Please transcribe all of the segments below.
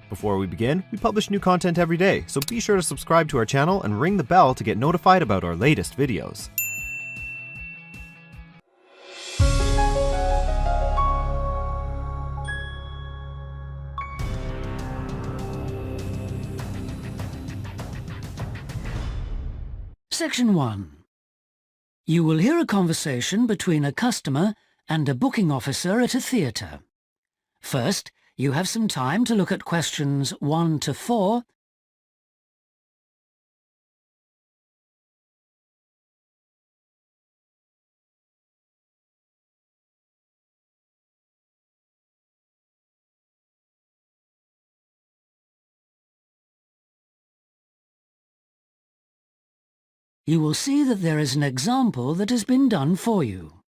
Before we begin, we publish new content every day, so be sure to subscribe to our channel and ring the bell to get notified about our latest videos. Section 1. You will hear a conversation between a customer and a booking officer at a theatre. First, you have some time to look at questions 1 to 4. You will see that there is an example that has been done for you.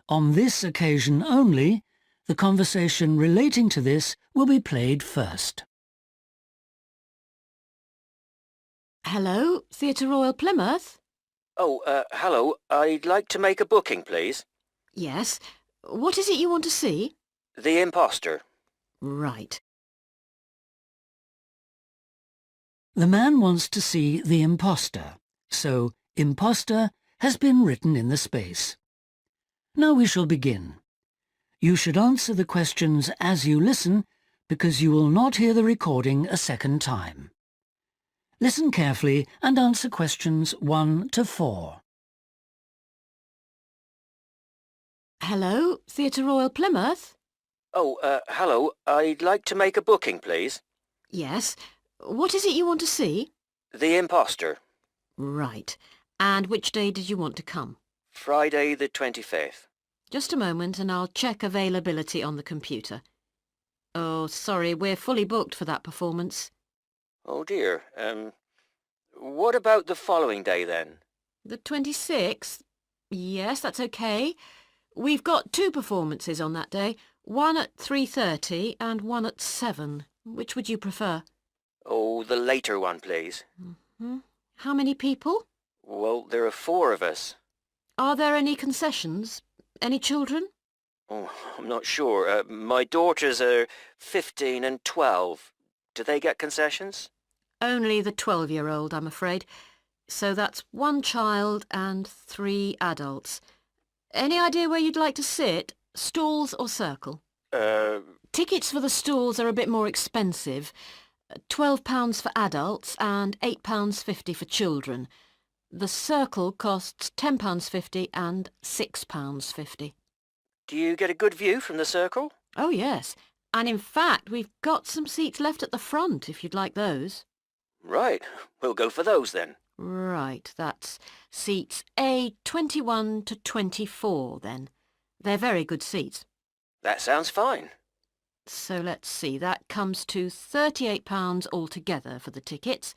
On this occasion only, the conversation relating to this will be played first. Hello, Theatre Royal Plymouth? Hello. I'd like to make a booking, please. Yes. What is it you want to see? The Imposter. Right. The man wants to see the imposter, so imposter has been written in the space. Now we shall begin. You should answer the questions as you listen, because you will not hear the recording a second time. Listen carefully and answer questions 1 to 4. Hello, Theatre Royal Plymouth? Hello. I'd like to make a booking, please. Yes. What is it you want to see? The Imposter. Right. And which day did you want to come? Friday the 25th. Just a moment and I'll check availability on the computer. Oh, sorry, we're fully booked for that performance. Oh dear. What about the following day then? The 26th? Yes, that's okay. We've got 2 performances on that day, one at 3:30 and one at 7. Which would you prefer? Oh, the later one, please. How many people? Well, there are 4 of us. Are there any concessions? Any children? Oh, I'm not sure. My daughters are 15 and 12. Do they get concessions? Only the 12-year-old, I'm afraid. So that's 1 child and 3 adults. Any idea where you'd like to sit? Stalls or circle? Tickets for the stalls are a bit more expensive. £12 for adults and £8.50 for children. The circle costs £10.50 and £6.50. Do you get a good view from the circle? Oh, yes. And in fact, we've got some seats left at the front, if you'd like those. Right. We'll go for those then. Right, that's seats A21 to 24 then. They're very good seats. That sounds fine. So let's see, that comes to £38 altogether for the tickets.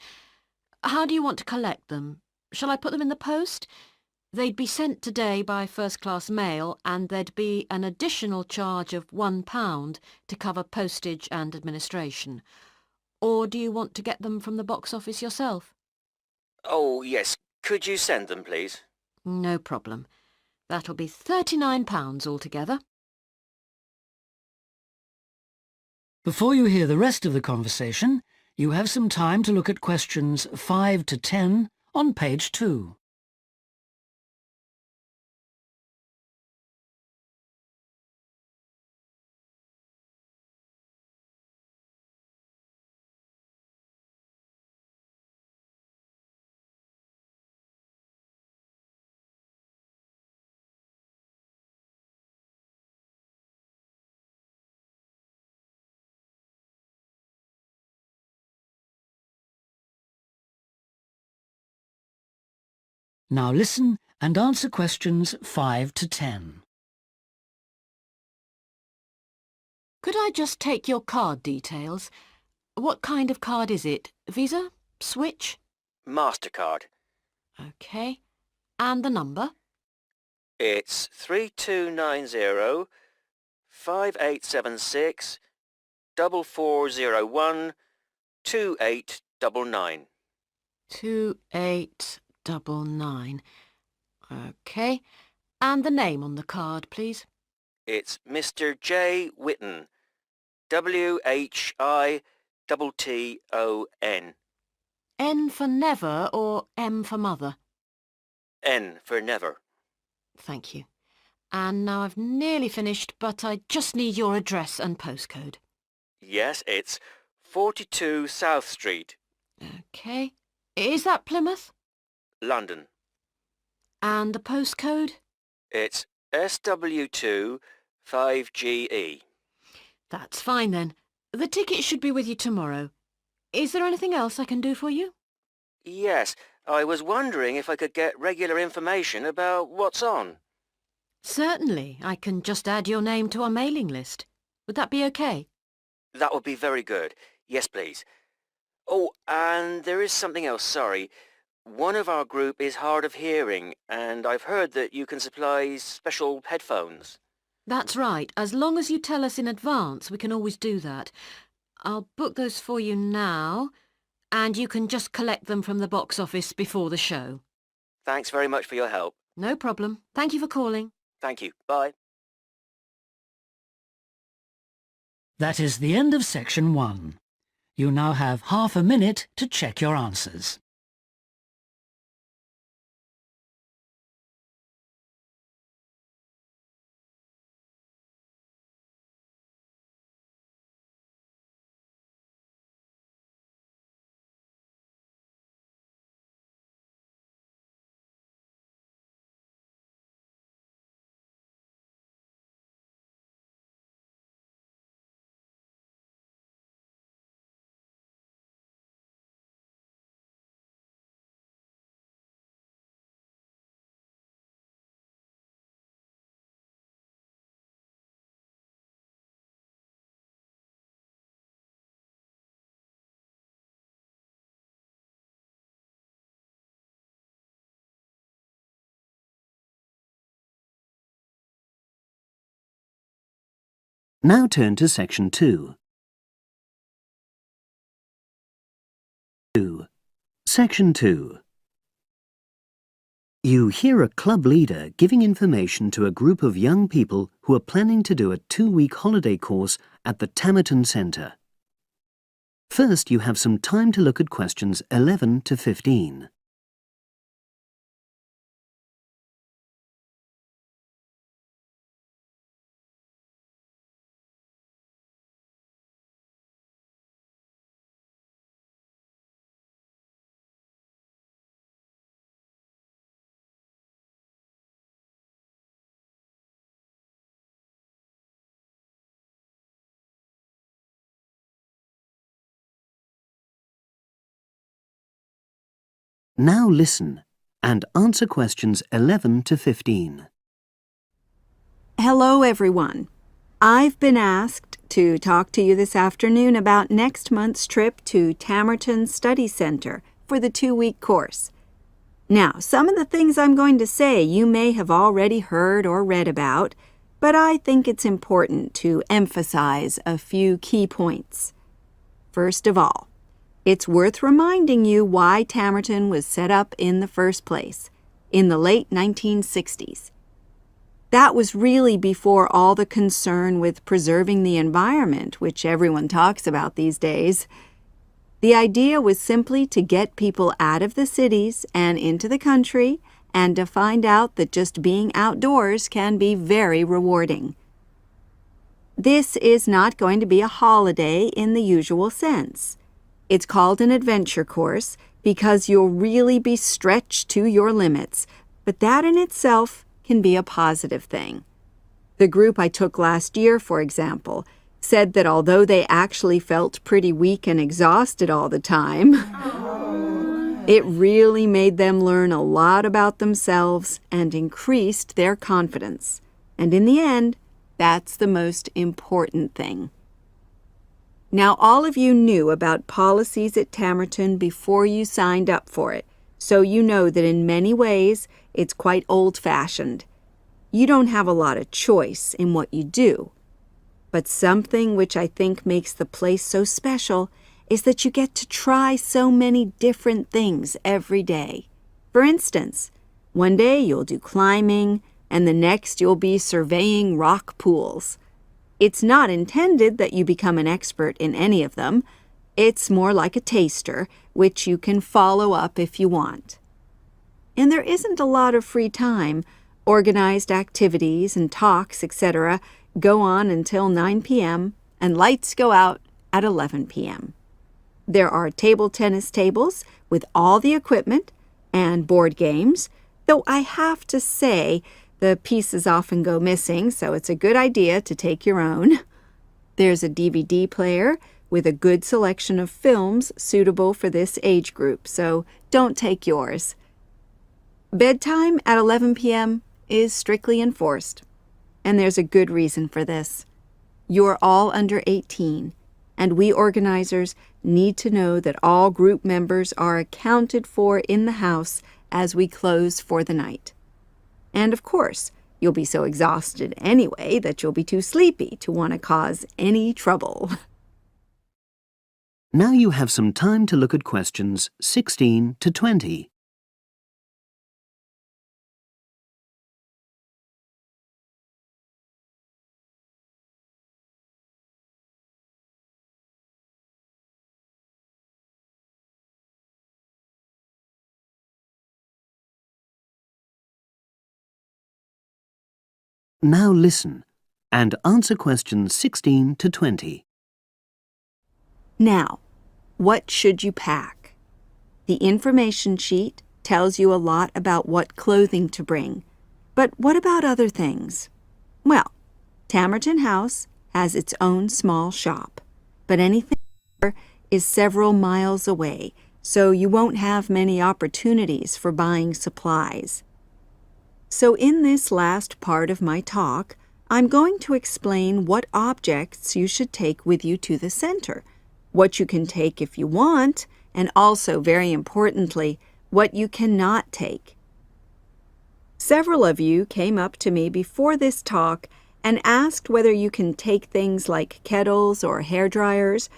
How do you want to collect them? Shall I put them in the post? They'd be sent today by first-class mail and there'd be an additional charge of £1 to cover postage and administration. Or do you want to get them from the box office yourself? Oh, yes. Could you send them, please? No problem. That'll be £39 altogether. Before you hear the rest of the conversation, you have some time to look at questions 5 to 10 on page 2. Now listen and answer questions 5 to 10. Could I just take your card details? What kind of card is it? Visa? Switch? MasterCard. OK. And the number? It's 3290 5876 4401 2899. 2899. OK. And the name on the card, please. It's Mr. J. Whitton. Whitton. N for never or M for mother? N for never. Thank you. And now I've nearly finished, but I just need your address and postcode. Yes, it's 42 South Street, OK. Is that Plymouth? London. And the postcode? It's SW2 5GE. That's fine then. The ticket should be with you tomorrow. Is there anything else I can do for you? Yes, I was wondering if I could get regular information about what's on. Certainly. I can just add your name to our mailing list. Would that be OK? That would be very good. Yes, please. Oh, and there is something else, sorry. One of our group is hard of hearing, and I've heard that you can supply special headphones. That's right. As long as you tell us in advance, we can always do that. I'll book those for you now, and you can just collect them from the box office before the show. Thanks very much for your help. No problem. Thank you for calling. Thank you. Bye. That is the end of section 1. You now have half a minute to check your answers. Now turn to section 2. Section 2. You hear a club leader giving information to a group of young people who are planning to do a 2-week holiday course at the Tamerton Centre. First, you have some time to look at questions 11 to 15. Now listen and answer questions 11 to 15. Hello, everyone. I've been asked to talk to you this afternoon about next month's trip to Tamerton Study Center for the 2-week course. Now, some of the things I'm going to say you may have already heard or read about, but I think it's important to emphasize a few key points. First of all, it's worth reminding you why Tamerton was set up in the first place, in the late 1960s. That was really before all the concern with preserving the environment, which everyone talks about these days. The idea was simply to get people out of the cities and into the country and to find out that just being outdoors can be very rewarding. This is not going to be a holiday in the usual sense. It's called an adventure course because you'll really be stretched to your limits, but that in itself can be a positive thing. The group I took last year, for example, said that although they actually felt pretty weak and exhausted all the time, it really made them learn a lot about themselves and increased their confidence. And in the end, that's the most important thing. Now, all of you knew about policies at Tamerton before you signed up for it, so you know that in many ways it's quite old-fashioned. You don't have a lot of choice in what you do. But something which I think makes the place so special is that you get to try so many different things every day. For instance, one day you'll do climbing, and the next you'll be surveying rock pools. It's not intended that you become an expert in any of them. It's more like a taster, which you can follow up if you want. And there isn't a lot of free time. Organized activities and talks, etc., go on until 9 p.m., and lights go out at 11 p.m. There are table tennis tables with all the equipment and board games, though I have to say the pieces often go missing, so it's a good idea to take your own. There's a DVD player with a good selection of films suitable for this age group, so don't take yours. Bedtime at 11 p.m. is strictly enforced, and there's a good reason for this. You're all under 18, and we organizers need to know that all group members are accounted for in the house as we close for the night. And of course, you'll be so exhausted anyway that you'll be too sleepy to want to cause any trouble. Now you have some time to look at questions 16 to 20. Now listen and answer questions 16 to 20. Now, what should you pack? The information sheet tells you a lot about what clothing to bring. But what about other things? Well, Tamerton House has its own small shop, but anything there is several miles away, so you won't have many opportunities for buying supplies. So in this last part of my talk, I'm going to explain what objects you should take with you to the center, what you can take if you want, and also, very importantly, what you cannot take. Several of you came up to me before this talk and asked whether you can take things like kettles or hair dryers.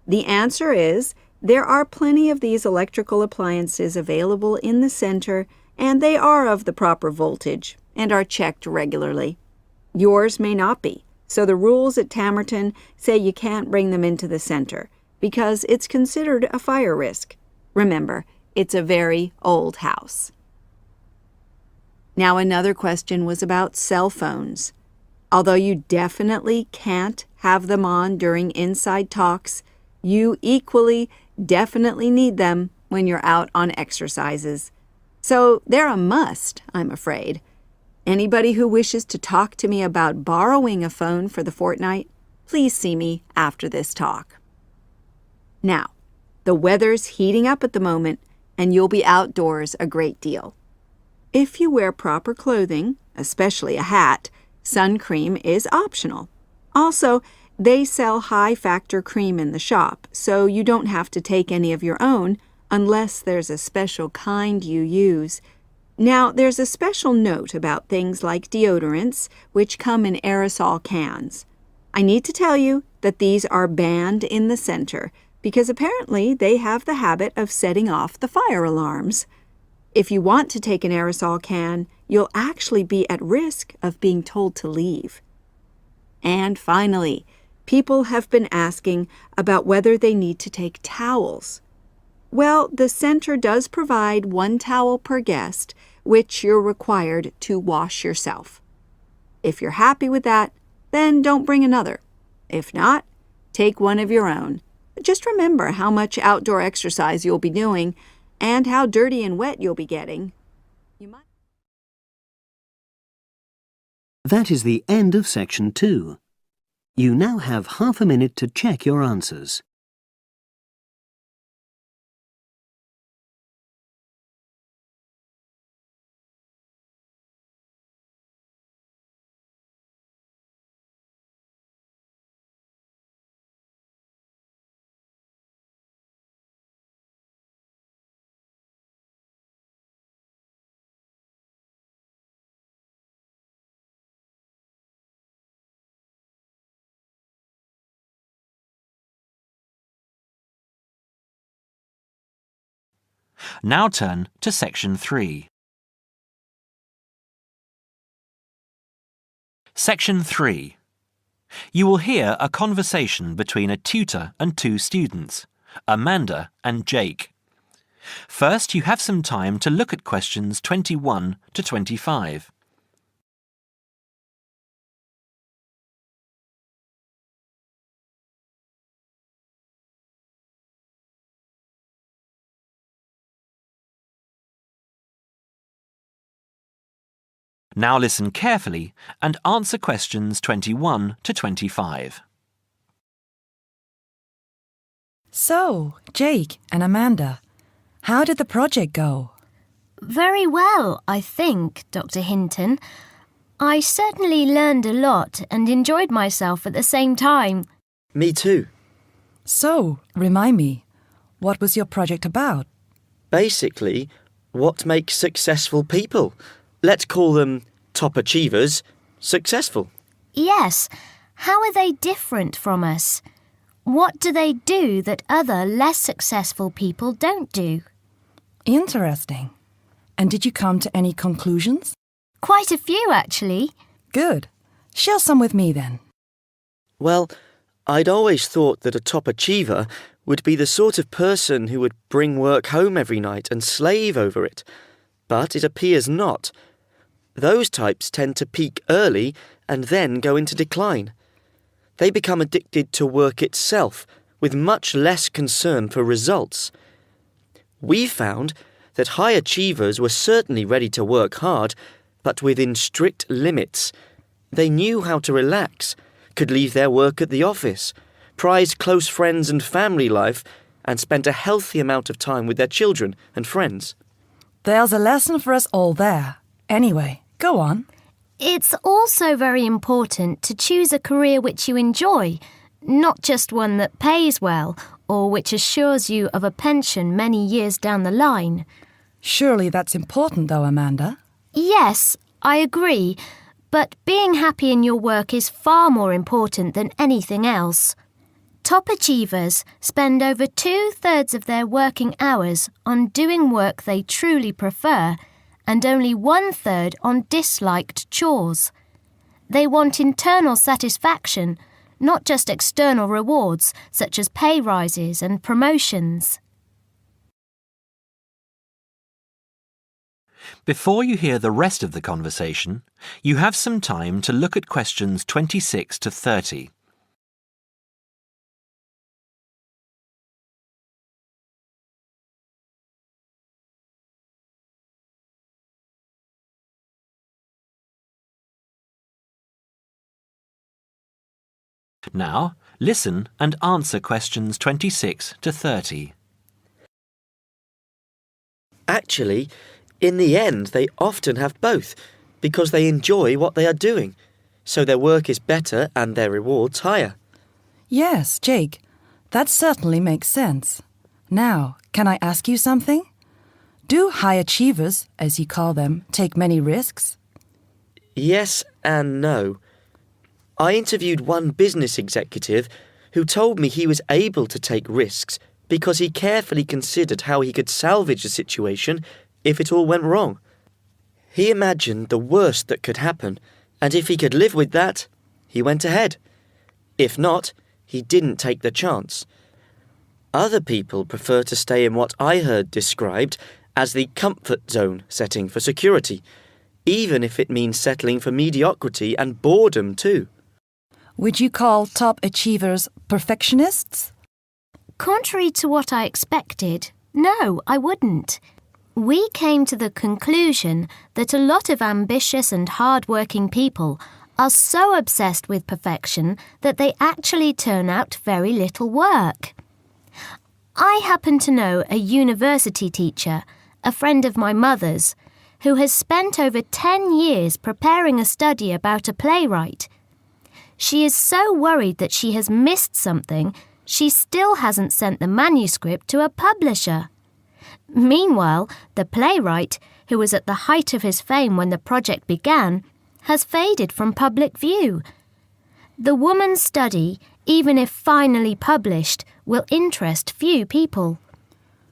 The answer is there are plenty of these electrical appliances available in the center, and they are of the proper voltage and are checked regularly. Yours may not be, so the rules at Tamerton say you can't bring them into the center because it's considered a fire risk. Remember, it's a very old house. Now, another question was about cell phones. Although you definitely can't have them on during inside talks, you equally definitely need them when you're out on exercises. So they're a must, I'm afraid. Anybody who wishes to talk to me about borrowing a phone for the fortnight, please see me after this talk. Now, the weather's heating up at the moment, and you'll be outdoors a great deal. If you wear proper clothing, especially a hat, sun cream is optional. Also, they sell high-factor cream in the shop, so you don't have to take any of your own unless there's a special kind you use. Now, there's a special note about things like deodorants, which come in aerosol cans. I need to tell you that these are banned in the center because apparently they have the habit of setting off the fire alarms. If you want to take an aerosol can, you'll actually be at risk of being told to leave. And finally, people have been asking about whether they need to take towels. Well, the center does provide 1 towel per guest, which you're required to wash yourself. If you're happy with that, then don't bring another. If not, take one of your own. Just remember how much outdoor exercise you'll be doing and how dirty and wet you'll be getting. That is the end of section 2. You now have half a minute to check your answers. Now turn to section 3. Section 3. You will hear a conversation between a tutor and two students, Amanda and Jake. First, you have some time to look at questions 21 to 25. Now listen carefully and answer questions 21 to 25. So, Jake and Amanda, how did the project go? Very well, I think, Dr. Hinton. I certainly learned a lot and enjoyed myself at the same time. Me too. So, remind me, what was your project about? Basically, what makes successful people? Let's call them top achievers successful. Yes. How are they different from us? What do they do that other less successful people don't do? Interesting. And did you come to any conclusions? Quite a few, actually. Good. Share some with me then. Well, I'd always thought that a top achiever would be the sort of person who would bring work home every night and slave over it. But it appears not. Those types tend to peak early and then go into decline. They become addicted to work itself, with much less concern for results. We found that high achievers were certainly ready to work hard, but within strict limits. They knew how to relax, could leave their work at the office, prized close friends and family life, and spent a healthy amount of time with their children and friends. There's a lesson for us all there. Anyway, go on. It's also very important to choose a career which you enjoy, not just one that pays well or which assures you of a pension many years down the line. Surely that's important though, Amanda. Yes, I agree, but being happy in your work is far more important than anything else. Top achievers spend over 2/3 of their working hours on doing work they truly prefer and only 1/3 on disliked chores. They want internal satisfaction, not just external rewards such as pay rises and promotions. Before you hear the rest of the conversation, you have some time to look at questions 26 to 30. Now, listen and answer questions 26 to 30. Actually, in the end, they often have both, because they enjoy what they are doing, so their work is better and their rewards higher. Yes, Jake, that certainly makes sense. Now, can I ask you something? Do high achievers, as you call them, take many risks? Yes and no. I interviewed one business executive who told me he was able to take risks because he carefully considered how he could salvage a situation if it all went wrong. He imagined the worst that could happen, and if he could live with that, he went ahead. If not, he didn't take the chance. Other people prefer to stay in what I heard described as the comfort zone setting for security, even if it means settling for mediocrity and boredom too. Would you call top achievers perfectionists? Contrary to what I expected, no, I wouldn't. We came to the conclusion that a lot of ambitious and hard-working people are so obsessed with perfection that they actually turn out very little work. I happen to know a university teacher, a friend of my mother's, who has spent over 10 years preparing a study about a playwright. She is so worried that she has missed something, she still hasn't sent the manuscript to a publisher. Meanwhile, the playwright, who was at the height of his fame when the project began, has faded from public view. The woman's study, even if finally published, will interest few people.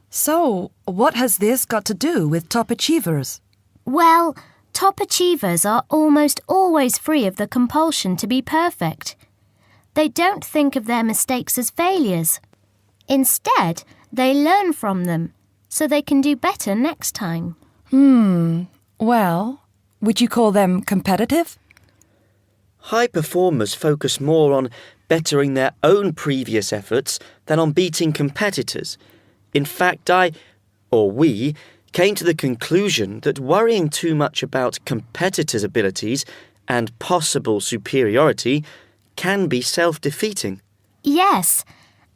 So, what has this got to do with top achievers? Well, Top achievers are almost always free of the compulsion to be perfect. They don't think of their mistakes as failures. Instead, they learn from them, so they can do better next time. Well, would you call them competitive? High performers focus more on bettering their own previous efforts than on beating competitors. In fact, we, came to the conclusion that worrying too much about competitors' abilities and possible superiority can be self-defeating. Yes,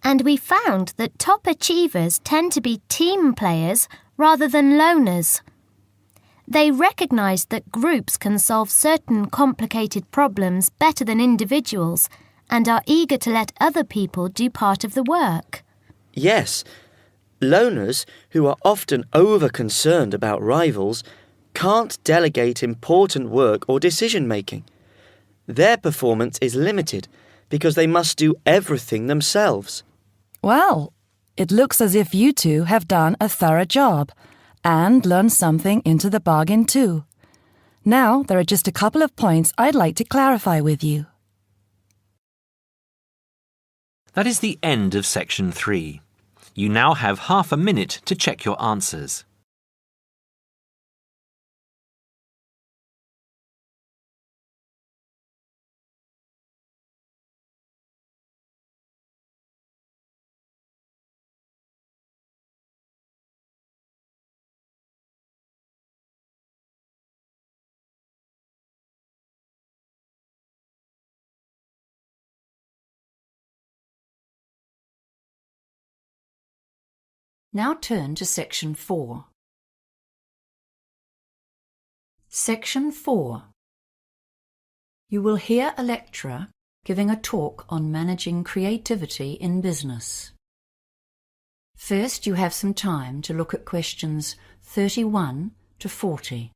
and we found that top achievers tend to be team players rather than loners. They recognise that groups can solve certain complicated problems better than individuals and are eager to let other people do part of the work. Yes, loners, who are often over-concerned about rivals, can't delegate important work or decision-making. Their performance is limited because they must do everything themselves. Well, it looks as if you two have done a thorough job and learned something into the bargain too. Now, there are just a couple of points I'd like to clarify with you. That is the end of section 3. You now have half a minute to check your answers. Now turn to Section 4. Section 4. You will hear a lecturer giving a talk on managing creativity in business. First, you have some time to look at questions 31 to 40.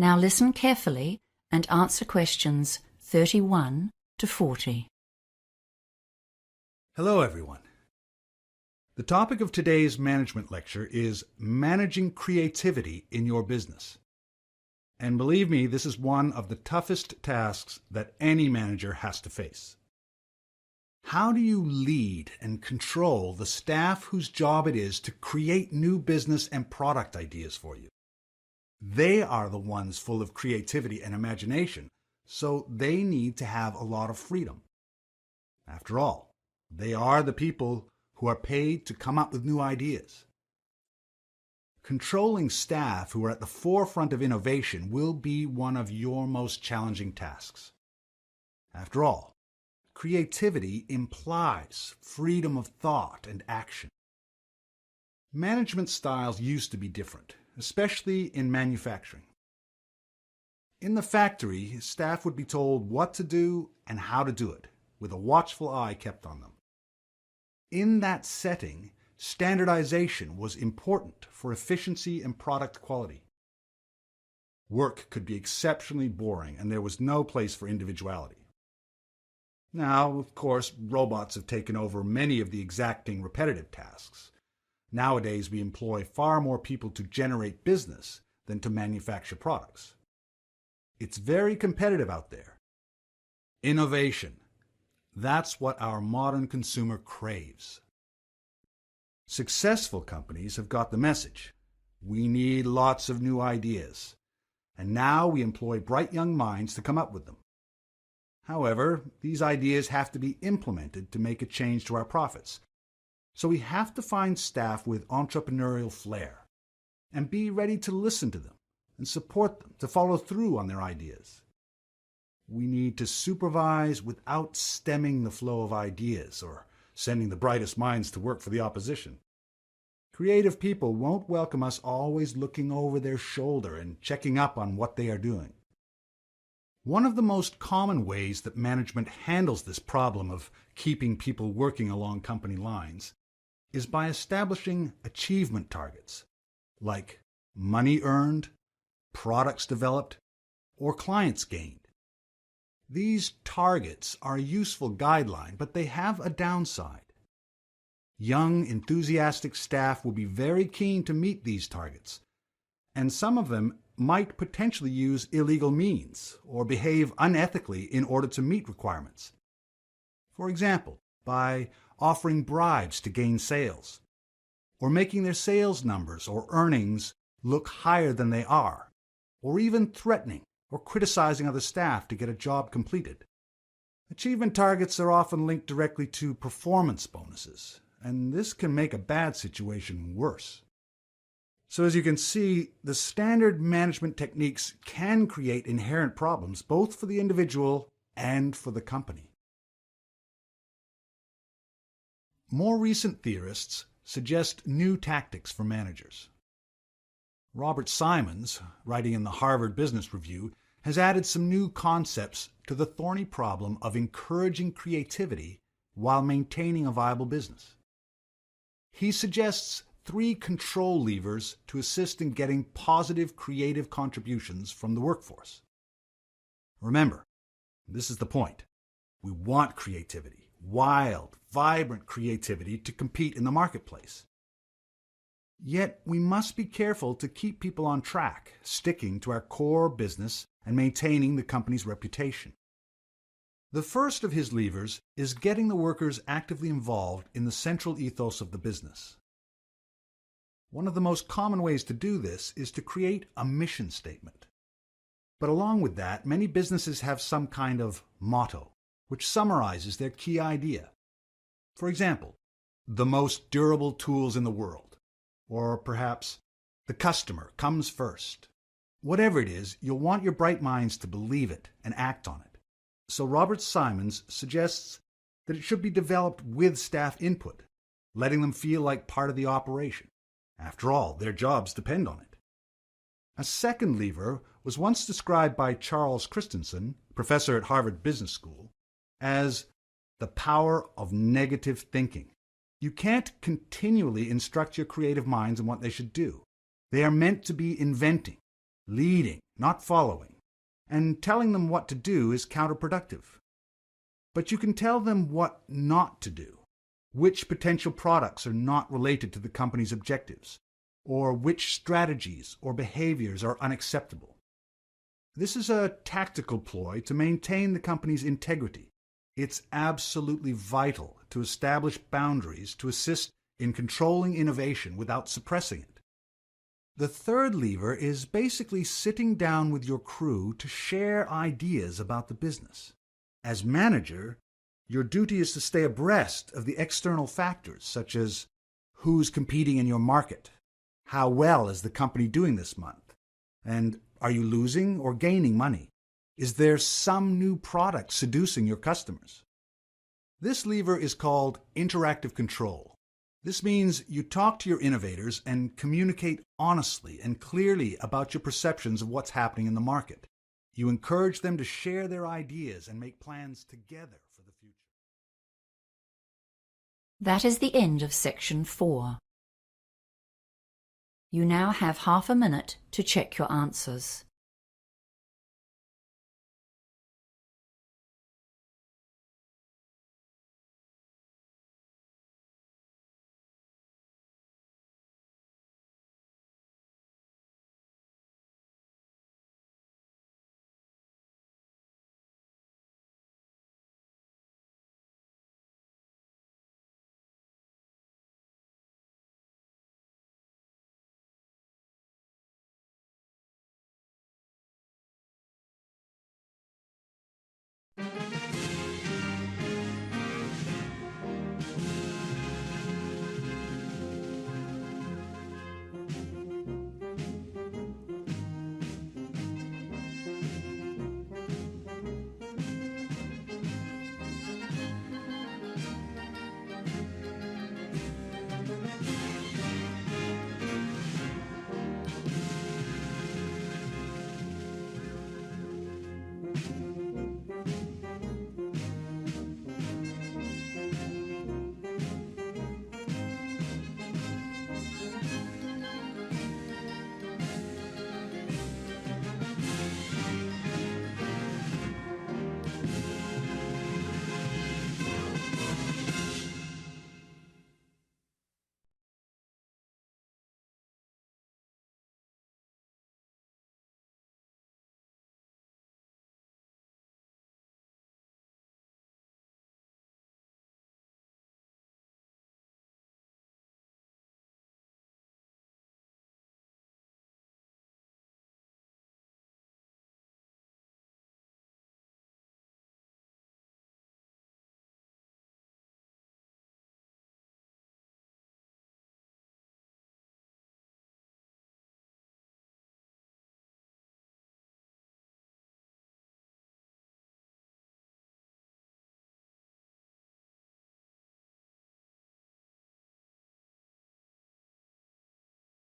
Now listen carefully and answer questions 31 to 40. Hello, everyone. The topic of today's management lecture is managing creativity in your business. And believe me, this is one of the toughest tasks that any manager has to face. How do you lead and control the staff whose job it is to create new business and product ideas for you? They are the ones full of creativity and imagination, so they need to have a lot of freedom. After all, they are the people who are paid to come up with new ideas. Controlling staff who are at the forefront of innovation will be one of your most challenging tasks. After all, creativity implies freedom of thought and action. Management styles used to be different, especially in manufacturing. In the factory, staff would be told what to do and how to do it, with a watchful eye kept on them. In that setting, standardization was important for efficiency and product quality. Work could be exceptionally boring, and there was no place for individuality. Now, of course, robots have taken over many of the exacting repetitive tasks. Nowadays, we employ far more people to generate business than to manufacture products. It's very competitive out there. Innovation. That's what our modern consumer craves. Successful companies have got the message. We need lots of new ideas. And now we employ bright young minds to come up with them. However, these ideas have to be implemented to make a change to our profits. So we have to find staff with entrepreneurial flair and be ready to listen to them and support them to follow through on their ideas. We need to supervise without stemming the flow of ideas or sending the brightest minds to work for the opposition. Creative people won't welcome us always looking over their shoulder and checking up on what they are doing. One of the most common ways that management handles this problem of keeping people working along company lines is by establishing achievement targets, like money earned, products developed, or clients gained. These targets are a useful guideline, but they have a downside. Young, enthusiastic staff will be very keen to meet these targets, and some of them might potentially use illegal means or behave unethically in order to meet requirements. For example, by offering bribes to gain sales, or making their sales numbers or earnings look higher than they are, or even threatening or criticizing other staff to get a job completed. Achievement targets are often linked directly to performance bonuses, and this can make a bad situation worse. So as you can see, the standard management techniques can create inherent problems both for the individual and for the company. More recent theorists suggest new tactics for managers. Robert Simons, writing in the Harvard Business Review, has added some new concepts to the thorny problem of encouraging creativity while maintaining a viable business. He suggests 3 control levers to assist in getting positive creative contributions from the workforce. Remember, this is the point. We want creativity, wild, vibrant creativity to compete in the marketplace. Yet we must be careful to keep people on track, sticking to our core business and maintaining the company's reputation. The first of his levers is getting the workers actively involved in the central ethos of the business. One of the most common ways to do this is to create a mission statement. But along with that, many businesses have some kind of motto, which summarizes their key idea. For example, the most durable tools in the world. Or perhaps, the customer comes first. Whatever it is, you'll want your bright minds to believe it and act on it. So Robert Simons suggests that it should be developed with staff input, letting them feel like part of the operation. After all, their jobs depend on it. A second lever was once described by Charles Christensen, professor at Harvard Business School, as the power of negative thinking. You can't continually instruct your creative minds on what they should do. They are meant to be inventing, leading, not following, and telling them what to do is counterproductive. But you can tell them what not to do, which potential products are not related to the company's objectives, or which strategies or behaviors are unacceptable. This is a tactical ploy to maintain the company's integrity. It's absolutely vital to establish boundaries to assist in controlling innovation without suppressing it. The third lever is basically sitting down with your crew to share ideas about the business. As manager, your duty is to stay abreast of the external factors, such as who's competing in your market, how well is the company doing this month, and are you losing or gaining money? Is there some new product seducing your customers? This lever is called interactive control. This means you talk to your innovators and communicate honestly and clearly about your perceptions of what's happening in the market. You encourage them to share their ideas and make plans together for the future. That is the end of section 4. You now have half a minute to check your answers.